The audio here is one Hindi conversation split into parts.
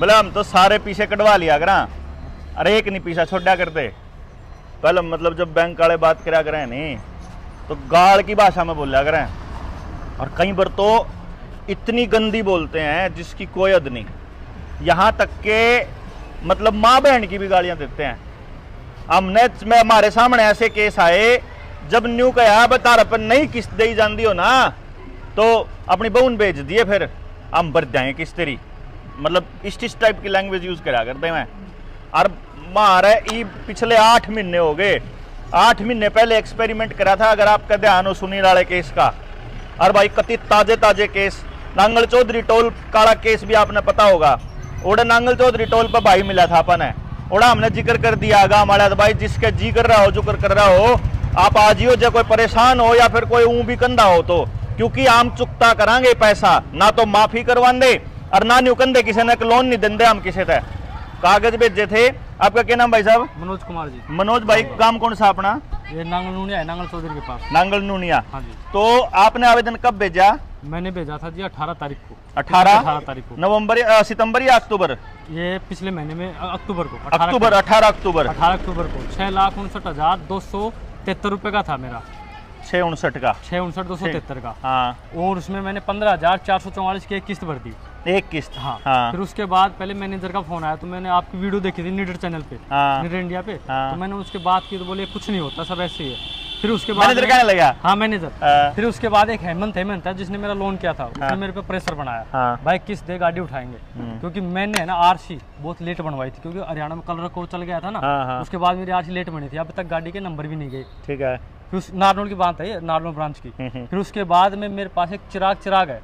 बोले हम तो सारे पीछे कटवा लिया करा, अरे एक नहीं पीछा छोड़ा करते। पहले मतलब जब बैंक वाले बात करा करें नहीं तो गाल की भाषा में बोला करें, और कई बार तो इतनी गंदी बोलते हैं जिसकी कोई हद नहीं। यहाँ तक के मतलब माँ बहन की भी गालियां देते हैं। हमारे सामने ऐसे केस आए जब न्यू कहा बता पर नहीं किस्त दी जाती हो ना तो अपनी बहन भेज दिए, फिर हम भर जाएंगे किस्त तेरी। मतलब इस टाइप की लैंग्वेज यूज करा करते हैं। और मारे पिछले 8 महीने हो गए, 8 महीने पहले एक्सपेरिमेंट करा था, अगर आपका ध्यान हो सुनील वाले केस का। और भाई कति ताजे केस, नांगल चौधरी टोल काला केस भी आपने पता होगा। ओडे नांगल चौधरी टोल पर भाई मिला था अपन है, ओड़ा हमने जिक्र कर दिया आगा हमारा तो भाई जिसके जी कर रहा हो जो कर रहा हो आप आज ही हो, जो कोई परेशान हो या फिर कोई ऊँ भी कंधा हो तो, क्योंकि हम चुकता करांगे पैसा, ना तो माफी करवा दे और ना न्यू कंधे किसी ने लोन नहीं देंगे हम किसी से। कागज भेजे थे। आपका क्या नाम भाई साहब? मनोज कुमार जी। मनोज भाई, काम कौन सा अपना? ये नांगल नूनिया है, नांगल चौधरी के पास। नांगल नूनिया। हाँ जी। तो आपने आवेदन कब भेजा? मैंने भेजा था जी 18 तारीख को। 18 तारीख को। नवंबर सितंबर या अक्टूबर? ये पिछले महीने में अक्टूबर को। 18 अक्टूबर को 6,59,273 रुपए का था मेरा। 659 का 659,273 का। हाँ। और उसमें मैंने 15,444 की एक किस्त भर दी। एक किस्त। हाँ। फिर उसके बाद पहले मैनेजर का फोन आया तो मैंने आपकी वीडियो देखी थी नीडर चैनल पे, नीडर इंडिया पे। तो मैंने उसके बाद की तो बोले कुछ नहीं होता, सब ऐसे ही है। फिर उसके बाद मैनेजर कहने लगा। हाँ मैनेजर। फिर उसके बाद एक हेमंत है जिसने मेरा लोन किया था, उसने मेरे पे प्रेशर बनाया, भाई किस्त दे गाड़ी उठाएंगे। क्योंकि मैंने है ना आरसी बहुत लेट बनवाई थी, क्योंकि हरियाणा में कलर को चल गया था ना। उसके बाद मेरी आरसी लेट बनी थी, अब तक गाड़ी के नंबर भी नहीं गए। ठीक है। फिर नारनौल की बात है, नारनौल ब्रांच की। फिर उसके बाद में मेरे पास एक चिराग है,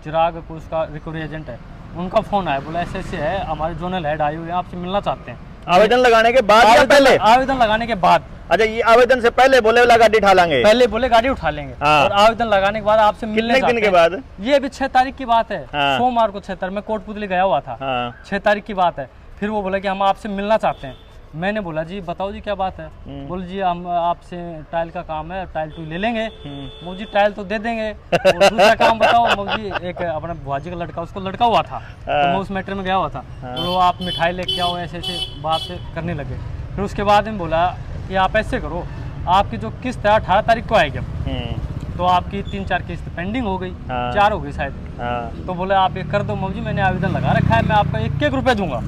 चिराग को उसका रिकवरी एजेंट है, उनका फोन आया, बोला ऐसे है हमारे जोनल हेड आए हुए हैं, आपसे मिलना चाहते हैं। आवेदन लगाने के बाद या पहले? आवेदन लगाने के बाद। अच्छा, ये आवेदन से पहले बोले वाला गाड़ी उठा लेंगे? पहले बोले गाड़ी उठा लेंगे। और आवेदन लगाने के बाद आपसे मिलने कितने दिन के बाद? ये अभी 6 तारीख की बात है। सोमवार को 6 तारीख में कोटपुतली गया हुआ था। 6 तारीख की बात है। फिर वो बोला कि हम आपसे मिलना चाहते हैं। मैंने बोला जी बताओ जी क्या बात है। बोल जी हम आपसे टाइल का काम है, टाइल टू ले लेंगे। वो जी टाइल तो दे देंगे, और दूसरा काम बताओ। जी एक अपना बुआजी का लड़का, उसको लड़का हुआ था, तो मैं उस मैटर में गया हुआ था। बोलो आप मिठाई लेके आओ, ऐसे बात करने लगे। फिर उसके बाद में बोला कि आप ऐसे करो, आपकी जो किस्त है 18 तारीख को आएगी, तो आपकी 3-4 किस्त पेंडिंग हो गई, 4 हो गई शायद। तो बोले आप ये कर दो मौजी, मैंने आवेदन लगा रखा है, मैं आपका 1-1 रुपये दूंगा।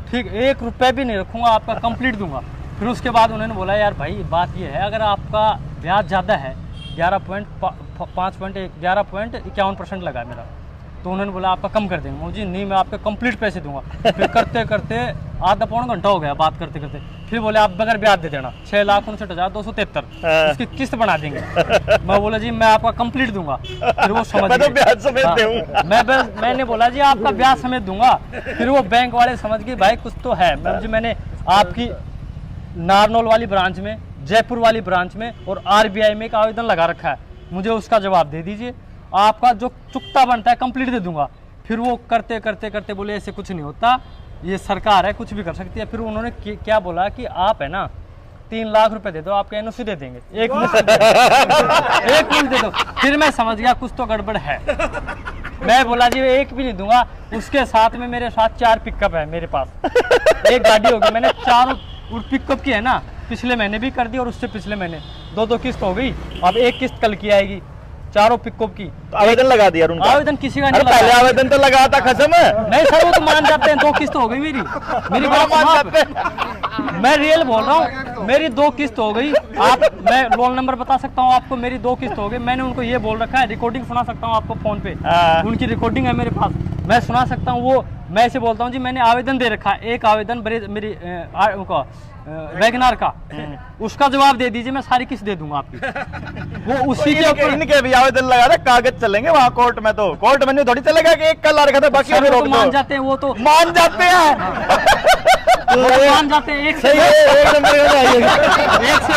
ठीक, 1 रुपये भी नहीं रखूंगा, आपका कंप्लीट दूंगा। फिर उसके बाद उन्होंने बोला यार भाई बात ये है, अगर आपका ब्याज ज़्यादा है 11.51% लगा मेरा, तो उन्होंने बोला आपका कम कर देंगे। मुझे नहीं, मैं आपके कंप्लीट पैसे दूंगा। फिर करते करते आधा पौन घंटा हो गया बात करते करते। फिर बोले आप बगैर ब्याज दे देना 6,59,273 इसकी किस्त बना देंगे। मैं बोला जी मैं आपका कंप्लीट दूंगा। फिर वो समझ गए, ब्याज समेत दूंगा। मैंने बोला जी आपका ब्याज समेत दूंगा। फिर वो बैंक वाले समझ गए भाई कुछ तो है। मैंने आपकी नारनौल वाली ब्रांच में, जयपुर वाली ब्रांच में और RBI में एक आवेदन लगा रखा है, मुझे उसका जवाब दे दीजिए, आपका जो चुकता बनता है कंप्लीट दे दूंगा। फिर वो करते करते करते बोले ऐसे कुछ नहीं होता, ये सरकार है कुछ भी कर सकती है। फिर उन्होंने क्या बोला कि आप है ना 3 लाख रुपए दे दो, आपके NOC दे देंगे, एक मुश्त दे दो। फिर मैं समझ गया कुछ तो गड़बड़ है। मैं बोला जी एक भी नहीं दूंगा। उसके साथ में मेरे साथ 4 पिकअप है मेरे पास, एक गाड़ी होगी। मैंने 4 पिकअप की है ना, पिछले महीने भी कर दी और उससे पिछले महीने 2 किस्त हो गई। अब एक किस्त कल की आएगी, 4 पिकअप की। तो आवेदन लगा दिया उनका? आवेदन किसी का नहीं लगा। पहले आवेदन तो लगा था खत्म है। नहीं सर, वो तो मान जाते हैं, 2 किस्त हो गई मेरी बात मान जाते हैं। मैं रियल बोल रहा हूँ, मेरी 2 किस्त हो गई। मैं लोन नंबर बता सकता हूँ आपको, मेरी 2 किस्त हो गई। मैंने उनको ये बोल रखा है, रिकॉर्डिंग सुना सकता हूँ आपको फोन पे, उनकी रिकॉर्डिंग है मेरे पास, मैं सुना सकता हूँ। वो मैं ऐसे बोलता हूँ जी मैंने आवेदन दे रखा है, एक आवेदन मेरी वैगनार का, उसका जवाब दे दीजिए, मैं सारी किस्त दे दूंगा आपकी। वो उसी के ऊपर इनके भी आवेदन लगा रहे, कागज चलेंगे वहाँ कोर्ट में। तो कोर्ट में नहीं थोड़ी चलेगा कि एक कल आ रखा था बाकी तो मान जाते हैं। वो तो मान जाते हैं, मान जाते हैं। एक से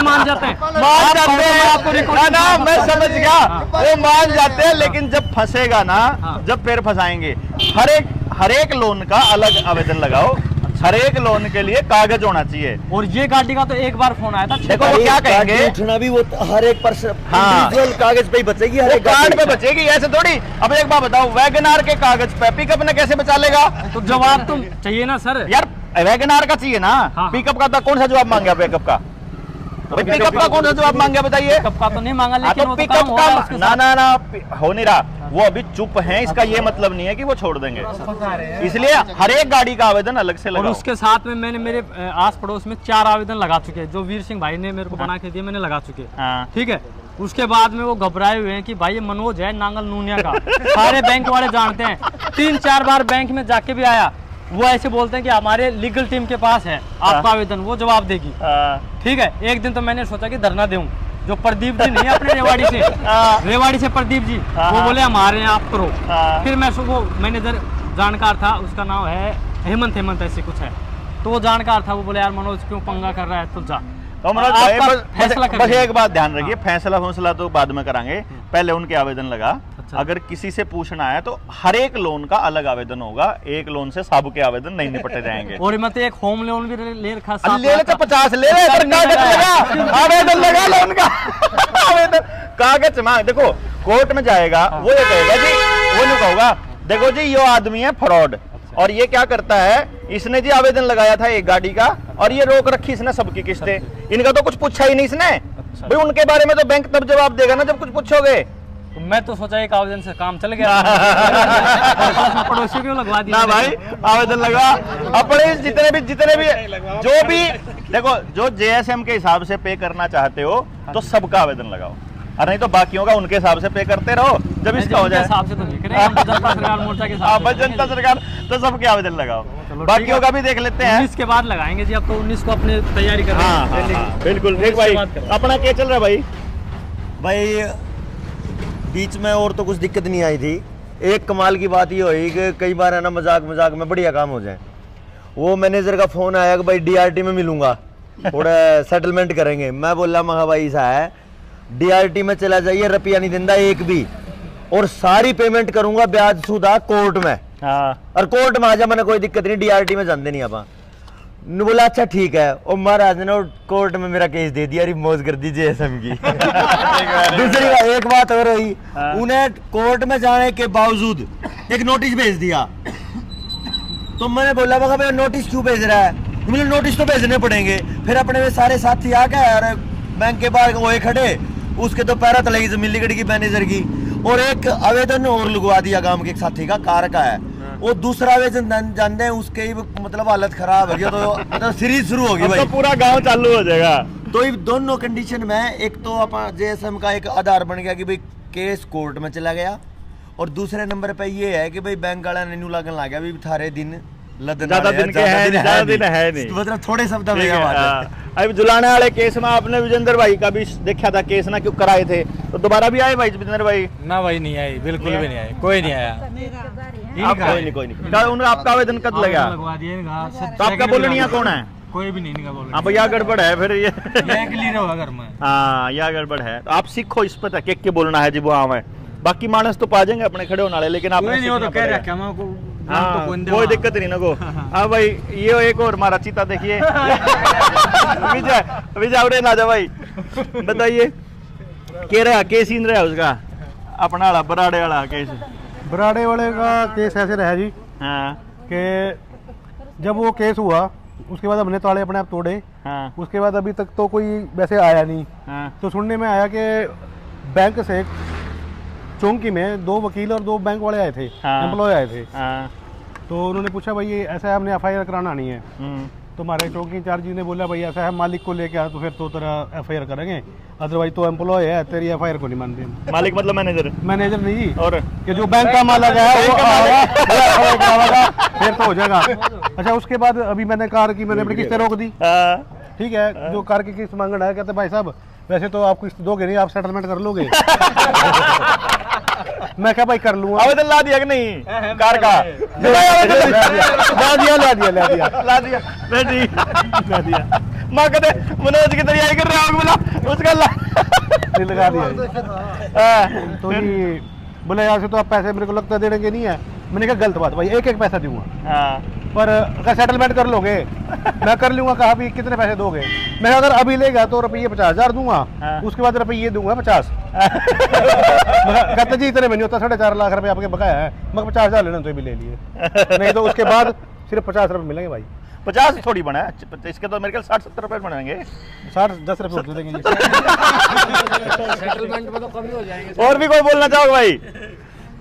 मान जाते हैं, आपको ना मैं समझ गया। वो मान जाते हैं, लेकिन जब फंसेगा ना, जब फिर फंसाएंगे। हर एक लोन का अलग आवेदन लगाओ, हर एक लोन के लिए कागज होना चाहिए। और ये गाड़ी का तो एक बार फोन आया था, देखो वो क्या कहेंगे, उठना भी वो हर एक पर्सन हाँ। कागज पे ही बचेगी, हर वो एक कार्ड पे बचेगी, ऐसे थोड़ी। अब एक बात बताओ, वैगनार के कागज पे पिकअप ने कैसे बचा लेगा? तो जवाब तो चाहिए ना सर। यार वैगनार का चाहिए ना, हाँ। पिकअप का तो कौन सा जवाब मांगे पिकअप का? पिकअप का कौन सा जवाब मांगे बताइए? पिकअप का तो नहीं मांगा, लेकिन तो वो तो पिकअप काम हो रहा है का उसके ना साथ। ना ना हो नहीं रहा, वो अभी चुप है, इसका ये मतलब नहीं है कि वो छोड़ देंगे, इसलिए हर एक गाड़ी का आवेदन अलग से और लगाओ। उसके साथ में मैंने मेरे आस पड़ोस में 4 आवेदन लगा चुके हैं, जो वीर सिंह भाई ने मेरे को बना के दिए, मैंने लगा चुके हैं। हाँ। ठीक है, उसके बाद में वो घबराए हुए हैं कि भाई ये मनोज है नांगल नूनिया का, सारे बैंक वाले जानते हैं, 3-4 बार बैंक में जाके भी आया, वो ऐसे बोलते हैं कि हमारे लीगल टीम के पास है आपका आवेदन, वो जवाब देगी। ठीक है, एक दिन तो मैंने सोचा कि धरना दूं, जो प्रदीप जी नहीं है अपने रेवाड़ी से, रेवाड़ी से प्रदीप जी, वो बोले हमारे यहाँ आप करो। फिर मैं वो मैनेजर जानकार था, उसका नाम है हेमंत ऐसे कुछ है, तो वो जानकार था, वो बोले यार मनोज क्यों पंगा कर रहा है, तो जा। तो मनोज भाई आपका फैसला बस करेंगे। एक बात ध्यान रखिए, फैसला तो बाद में करांगे, पहले उनके आवेदन लगा। अच्छा। अगर किसी से पूछना है तो हर एक लोन का अलग आवेदन होगा, एक लोन से सबके आवेदन नहीं निपटे जाएंगे। और मैं तो एक होम लोन भी ले रखा, ले ले तो 50 ले ले, पर कागज लगा, आवेदन लगा लोन का आवेदन कागज मांग। देखो कोर्ट में जाएगा, वो ये कहेगा जी, वो नहीं कहोगा देखो जी ये आदमी है फ्रॉड, और ये क्या करता है, इसने जी आवेदन लगाया था एक गाड़ी का और ये रोक रखी इसने सबकी किस्तें, इनका तो कुछ पूछा ही नहीं इसने। भाई उनके बारे में तो बैंक तब जवाब देगा ना जब कुछ पूछोगे। तो मैं तो सोचा एक आवेदन से काम चल गया। पड़ोसी क्यों लगवा दिया? ना भाई आवेदन लगा, अपने जितने भी जो भी देखो, जो जेएसएम के हिसाब से पे करना चाहते हो तो सबका आवेदन लगाओ, और नहीं तो बाकियों का उनके हिसाब से पे करते रहो, जब इसका हो जाए हिसाब से तो नहीं करें, हम जनता सरकार मोर्चा के हिसाब से जनता सरकार, तो सबके आवेदन लगाओ, बाकियों का भी देख लेते हैं। 19 के बाद लगाएंगे जी, अब तो 19 को अपने तैयारी कर रहे हाँ, हैं। हाँ, बिल्कुल ठीक भाई, अपना क्या चल रहा है भाई? भाई बीच में और तो कुछ दिक्कत नहीं आई थी। एक कमाल की बात ये हुई कि कई बार है ना मजाक में बढ़िया काम हो जाए। वो मैनेजर का फोन आया कि भाई डीआरटी में मिलूंगा, थोड़ा सेटलमेंट करेंगे। मैं बोला महा भाई ऐसा है, डीआरटी में चला जाइए, रुपया नहीं देंदा एक भी, और सारी पेमेंट करूंगा ब्याज सुधा कोर्ट में। और कोर्ट में आ जा, मैंने कोई दिक्कत नहीं, डीआरटी में जानते नहीं आप। बोला अच्छा ठीक है, और महाराज ने कोर्ट में मेरा केस दे दिया, रिमोज कर दीजिए एसएम की। दूसरी एक बात और हुई, उन्हें कोर्ट में जाने के बावजूद एक नोटिस भेज दिया। तो मैंने बोला भाई नोटिस क्यों भेज रहा है? बोले नोटिस तो भेजने पड़ेंगे। फिर अपने में सारे साथी आ गए और बैंक के बाहर वो खड़े, उसके तो पैरा तले की जमीन लिकड़ की मैनेजर की, और एक आवेदन और लगवा दिया गांव के एक साथी का, कार का है, वो दूसरा आवेदन जानते हैं उसके ही मतलब हालत खराब हो गई, तो मतलब सीरीज शुरू होगी भाई, तो पूरा गांव चालू हो जाएगा। तो ये दोनों कंडीशन में एक तो अपना जेएसएम का एक आधार बन गया कि भाई केस कोर्ट में चला गया, और दूसरे नंबर पे ये है कि भाई बैंक वाला ने न्यू लगन लग गया भी थारे दिन ज्यादा दिन है नहीं, मतलब थोड़े शब्द में क्या बात है। अभी जुलाने वाले केस में आपने विजेंद्र भाई का भी देखा था केस ना, क्यों कराए थे, तो दोबारा भी आए भाई विजेंद्र भाई? ना भाई नहीं आई, बिल्कुल भी नहीं आई, कोई नहीं आया। कोई नहीं। आपका आवेदन कब लगा? लगवा दिए, तो आपका बोलनिया कौन है? कोई भी नहीं बोल। हाँ भैया गड़बड़ है फिर ये क्लियर होगा घर में। हाँ यह गड़बड़ है, तो आप सीखो इस पर के बोलना है जी, वो हाँ है, बाकी मानस तो पा जाएंगे अपने खड़े होने वाले, लेकिन आप कोई दिक्कत नहीं ना को। हाँ भाई ये एक और हमारा चीता देखिए विजय उड़े ना जा भाई, बताइए क्या रहा केस इन रहा उसका अपना वाला बराड़े वाला केस? बराड़े वाले का केस ऐसे रहा जी हाँ कि जब वो केस हुआ उसके बाद हमने ताले अपने आप तोड़े। हाँ उसके बाद अभी तक तो कोई वैसे आया नहीं। हाँ तो सुनने में आया कि बैंक से चौंकी में 2 वकील और 2 बैंक वाले आए थे, एम्प्लॉय आए थे। हाँ तो उन्होंने पूछा भाई ये ऐसा है, हमने एफआईआर कराना नहीं है। तो हमारे चौकी इंचार्ज जी ने बोला भाई ऐसा है, मालिक को लेके आ तो फिर तो तेरा एफआईआर करेंगे, अदरवाइज तो एम्प्लॉय है तेरी एफआईआर को नहीं मानते। मालिक मतलब मैनेजर? मैनेजर नहीं जी, और कि जो बैंक का मालिक है वो आएगा फिर तो हो जाएगा। अच्छा उसके बाद अभी मैंने कार की मैंने अपनी किस्तें रोक दी। ठीक है, जो कार की किस्त मांगना है, कहते भाई साहब वैसे तो आप किस्त दोगे नहीं, आप सेटलमेंट कर लोगे। मैं क्या भाई कर लूंगा। आवेदन ला दिया कि नहीं कार का? ला दिया माँ कहते मनोज की तैयारी कर रहे हो, बोला उसका लगा दिया। तो जी बोले यहाँ से तो आप पैसे मेरे को लगता देने के नहीं है। मैंने कहा गलत बात भाई, एक एक पैसा दूंगा, हाँ पर अगर सेटलमेंट कर लोगे मैं कर लूंगा। कहा भी कितने पैसे दोगे? मैं अगर अभी लेगा तो रुपये 50,000 दूंगा, हाँ। उसके बाद रुपये दूंगा 50। कहते जी इतने में नहीं होता, 4.5 लाख रुपए आपके बकाया है, मगर 50,000 लेना तो ये भी ले लिए, नहीं तो उसके बाद सिर्फ 50 रुपये मिलेंगे भाई। 50 थोड़ी बना है, इसके तो मेरे ख्याल 60-70 रुपए बनेंगे। 60-10 रुपये और दे देंगे। सेटलमेंट में तो कम ही हो जाएंगे। और भी कोई बोलना चाहोगे भाई?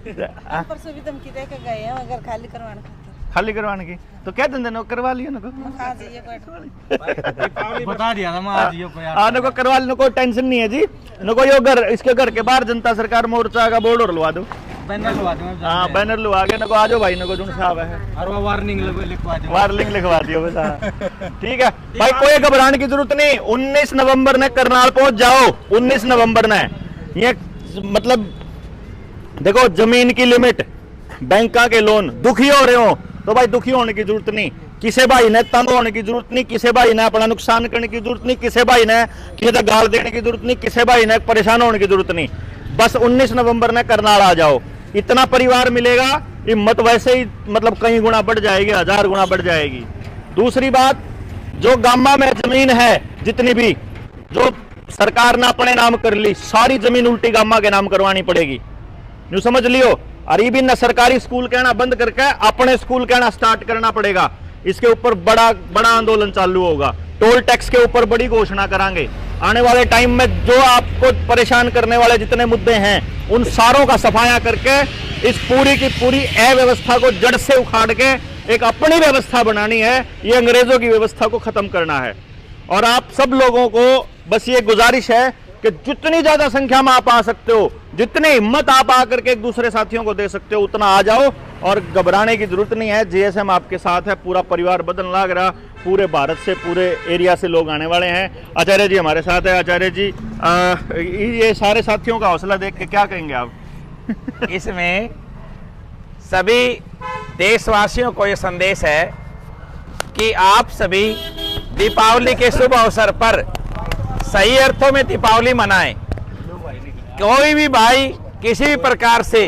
परसों भी धमकी दे के गए हैं अगर खाली करवाने खातिर। खाली करवाने की तो क्या धंधे नो करवा लियो ना को, हाँ जी, ये कोई बता दिया था मैं आज ये कोई हाँ नको करवा लो, कोई टेंशन नहीं है जी। नको यो घर, इसके घर के बाहर जनता सरकार मोर्चा का बोर्ड और लगा दो। बैनर लगा दूंगा। हाँ बैनर लगा के नको आ जाओ भाई, नको जुन साहब है, और वो वार्निंग लिखवा दो। वार्निंग लिखवा दियो बस। हाँ ठीक है भाई, कोई घबराने की जरूरत नहीं। 19 नवंबर ने करनाल पहुंच जाओ। 19 नवंबर ने ये मतलब देखो, जमीन की लिमिट, बैंका के लोन, दुखी हो रहे हो तो भाई दुखी होने की जरूरत नहीं, किसी भाई ने तंग होने की जरूरत नहीं, किसी भाई ने अपना नुकसान करने की जरूरत नहीं, किसी भाई ने किसी का गाल देने की जरूरत नहीं, किसी भाई ने परेशान होने की जरूरत नहीं। बस 19 नवंबर ने करनाल आ जाओ, इतना परिवार मिलेगा, हिम्मत वैसे ही मतलब कई गुना बढ़ जाएगी, 1000 गुना बढ़ जाएगी। दूसरी बात, जो गामा में जमीन है जितनी भी, जो सरकार ने अपने नाम कर ली, सारी जमीन उल्टी गामा के नाम करवानी पड़ेगी, यूं समझ लियो। और ये भी न सरकारी स्कूल कहना बंद करके अपने स्कूल कहना स्टार्ट करना पड़ेगा। इसके ऊपर बड़ा बड़ा आंदोलन चालू होगा। टोल टैक्स के ऊपर बड़ी घोषणा करांगे। आने वाले टाइम में जो आपको परेशान करने वाले जितने मुद्दे हैं, उन सारों का सफाया करके इस पूरी की पूरी अव्यवस्था को जड़ से उखाड़ के एक अपनी व्यवस्था बनानी है। ये अंग्रेजों की व्यवस्था को खत्म करना है। और आप सब लोगों को बस ये गुजारिश है कि जितनी ज्यादा संख्या में आप आ सकते हो, जितनी हिम्मत आप आकर के एक दूसरे साथियों को दे सकते हो, उतना आ जाओ। और घबराने की जरूरत नहीं है, जीएसएम आपके साथ है, पूरा परिवार बदन लग रहा, पूरे भारत से, पूरे एरिया से लोग आने वाले हैं। आचार्य जी हमारे साथ है। आचार्य जी, ये सारे साथियों का हौसला देख के क्या कहेंगे आप? इसमें सभी देशवासियों को ये संदेश है कि आप सभी दीपावली के शुभ अवसर पर सही अर्थों में दीपावली मनाएं। कोई भी भाई किसी भी प्रकार से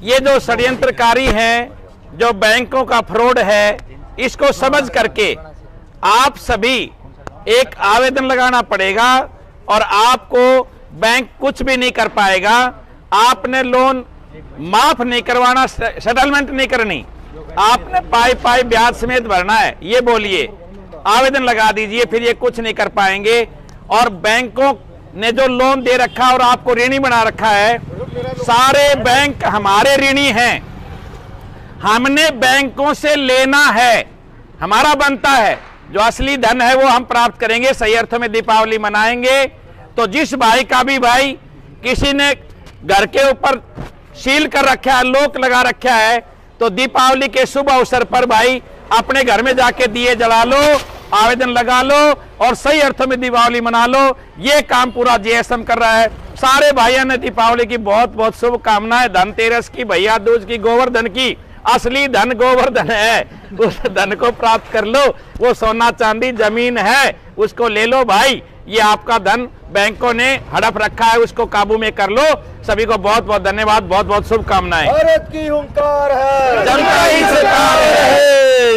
ये जो षड्यंत्रकारी हैं, जो बैंकों का फ्रॉड है, इसको समझ करके आप सभी एक आवेदन लगाना पड़ेगा और आपको बैंक कुछ भी नहीं कर पाएगा। आपने लोन माफ नहीं करवाना, सेटलमेंट नहीं करनी, आपने पाई ब्याज समेत भरना है। ये बोलिए, आवेदन लगा दीजिए, फिर ये कुछ नहीं कर पाएंगे। और बैंकों ने जो लोन दे रखा और आपको ऋणी बना रखा है, सारे बैंक हमारे ऋणी हैं। हमने बैंकों से लेना है, हमारा बनता है। जो असली धन है वो हम प्राप्त करेंगे, सही अर्थों में दीपावली मनाएंगे। तो जिस भाई का भी भाई किसी ने घर के ऊपर सील कर रखा है, लोक लगा रखा है, तो दीपावली के शुभ अवसर पर भाई अपने घर में जाके दिए जला लो, आवेदन लगा लो और सही अर्थों में दीपावली मना लो। ये काम पूरा जीएसएम कर रहा है। सारे भाइयों ने दीपावली की बहुत बहुत शुभकामनाएं, धनतेरस की, भैया दूज की, गोवर्धन की। असली धन गोवर्धन है, उस धन को प्राप्त कर लो। वो सोना चांदी जमीन है, उसको ले लो भाई। ये आपका धन बैंकों ने हड़प रखा है, उसको काबू में कर लो। सभी को बहुत बहुत धन्यवाद, बहुत बहुत शुभकामनाएं। भारत की हुंकार है, जनता ही सरकार है।